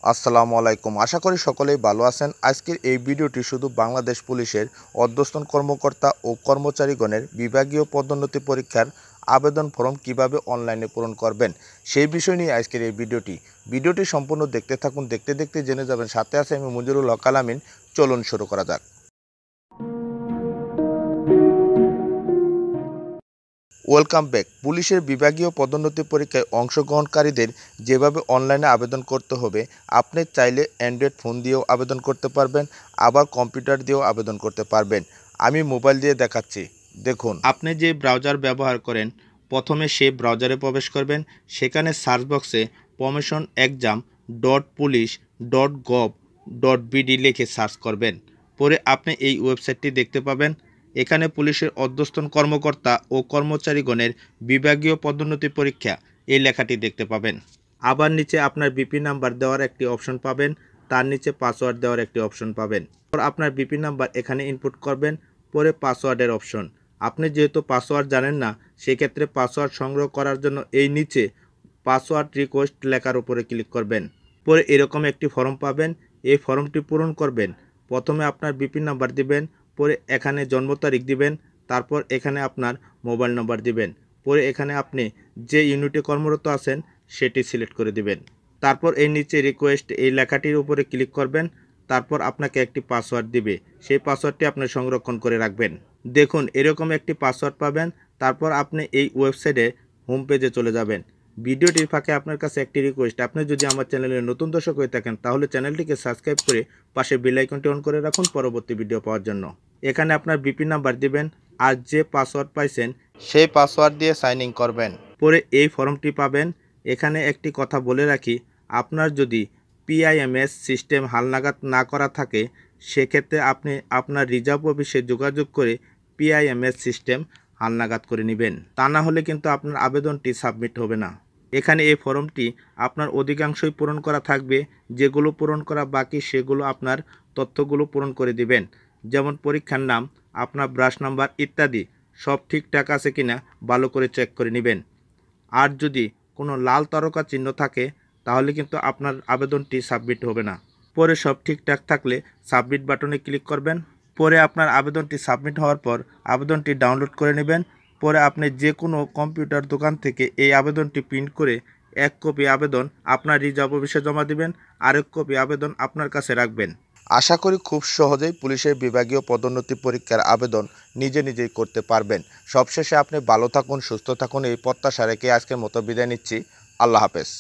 আসসালামু আলাইকুম। আশা করি সকলেই ভালো আছেন। আজকের এই ভিডিওটি শুধু বাংলাদেশ পুলিশের ঊর্ধ্বতন কর্মকর্তা ও কর্মচারীগণের বিভাগীয় পদোন্নতি পরীক্ষার আবেদন ফর্ম কিভাবে অনলাইনে পূরণ করবেন সেই বিষয় নিয়ে আজকের এই ভিডিওটি সম্পূর্ণ দেখতে থাকুন। দেখতে দেখতে জেনে যাবেন। সাথে আছে আমি মুজিবুল হক আলামিন। চলুন শুরু করা যাক। Welcome back. পুলিশের বিভাগীয় পদোন্নতি পরীক্ষায় অংশগ্রহণকারীদের যেভাবে অনলাইনে আবেদন করতে হবে, আপনি চাইলে অ্যান্ড্রয়েড ফোন দিয়েও আবেদন করতে পারবেন, আবার কম্পিউটার দিয়েও আবেদন করতে পারবেন। আমি মোবাইল দিয়ে দেখাচ্ছি। দেখুন, আপনি যে ব্রাউজার ব্যবহার করেন, প্রথমে সেই ব্রাউজারে প্রবেশ করবেন। সেখানে সার্চ বক্সে promotionexam.police.gov.bd লিখে সার্চ করবেন। পরে আপনি এই ওয়েবসাইটটি দেখতে পাবেন। এখানে পুলিশের ঊর্ধ্বতন কর্মকর্তা ও কর্মচারীগণের বিভাগীয় পদোন্নতি পরীক্ষা এই লেখাটি দেখতে পাবেন। আবার নিচে আপনার বিপি নাম্বার দেওয়ার একটি অপশন পাবেন, তার নিচে পাসওয়ার্ড দেওয়ার একটি অপশন পাবেন। আপনার বিপি নাম্বার এখানে ইনপুট করবেন, পরে পাসওয়ার্ডের অপশন। আপনি যেহেতু পাসওয়ার্ড জানেন না, সেক্ষেত্রে পাসওয়ার্ড সংগ্রহ করার জন্য এই নিচে পাসওয়ার্ড রিকোয়েস্ট লেখার উপরে ক্লিক করবেন। পরে এরকম একটি ফর্ম পাবেন, এই ফর্মটি পূরণ করবেন। প্রথমে আপনার বিপি নাম্বার দিবেন, পরে এখানে জন্ম তারিখ দিবেন, তারপর এখানে আপনার মোবাইল নম্বর দিবেন। পরে এখানে আপনি যে ইউনিটে কর্মরত আছেন সেটি সিলেক্ট করে দিবেন। তারপর এই নিচে রিকোয়েস্ট এই লেখাটির উপরে ক্লিক করবেন। তারপর আপনাকে একটি পাসওয়ার্ড দিবে, সেই পাসওয়ার্ডটি আপনি সংরক্ষণ করে রাখবেন। দেখুন, এরকম একটি পাসওয়ার্ড পাবেন। তারপর আপনি এই ওয়েবসাইটে হোম পেজে চলে যাবেন। ভিডিওটির ফাঁকে আপনার কাছে একটি রিকোয়েস্ট, আপনি যদি আমার চ্যানেলে নতুন দর্শক হয়ে থাকেন তাহলে চ্যানেলটিকে সাবস্ক্রাইব করে পাশে বেল আইকনটি অন করে রাখুন পরবর্তী ভিডিও পাওয়ার জন্য। এখানে আপনার বিপি নাম্বার দিবেন আর যে পাসওয়ার্ড পাইছেন সেই পাসওয়ার্ড দিয়ে সাইন ইন করবেন। পরে এই ফর্মটি পাবেন। এখানে একটি কথা বলে রাখি, আপনার যদি পিআইএমএস সিস্টেম হালনাগাদ না করা থাকে, সেক্ষেত্রে আপনি আপনার রিজার্ভ অফিসে যোগাযোগ করে পিআইএমএস সিস্টেম হালনাগাদ করে নেবেন। তা না হলে কিন্তু আপনার আবেদনটি সাবমিট হবে না। এখানে এই ফর্মটি আপনার অধিকাংশই পূরণ করা থাকবে। যেগুলো পূরণ করা বাকি সেগুলো আপনার তথ্যগুলো পূরণ করে দিবেন, যেমন পরীক্ষার নাম, আপনার ব্রাশ নাম্বার ইত্যাদি সব ঠিকঠাক আছে কিনা ভালো করে চেক করে নেবেন। আর যদি কোনো লাল তারকা চিহ্ন থাকে তাহলে কিন্তু আপনার আবেদনটি সাবমিট হবে না। পরে সব ঠিকঠাক থাকলে সাবমিট বাটনে ক্লিক করবেন। পরে আপনার আবেদনটি সাবমিট হওয়ার পর আবেদনটি ডাউনলোড করে নেবেন। পরে আপনি যে কোনো কম্পিউটার দোকান থেকে এই আবেদনটি প্রিন্ট করে এক কপি আবেদন আপনার রিজার্ভ অফিসে জমা দিবেন, আরেক কপি আবেদন আপনার কাছে রাখবেন। আশা করি খুব সহজেই পুলিশের বিভাগীয় পদোন্নতি পরীক্ষার আবেদন নিজেই করতে পারবেন। সবশেষে আপনি ভালো থাকুন, সুস্থ থাকুন এই প্রত্যাশা রেখে আজকের মতো বিদায় নিচ্ছি। আল্লাহ হাফেজ।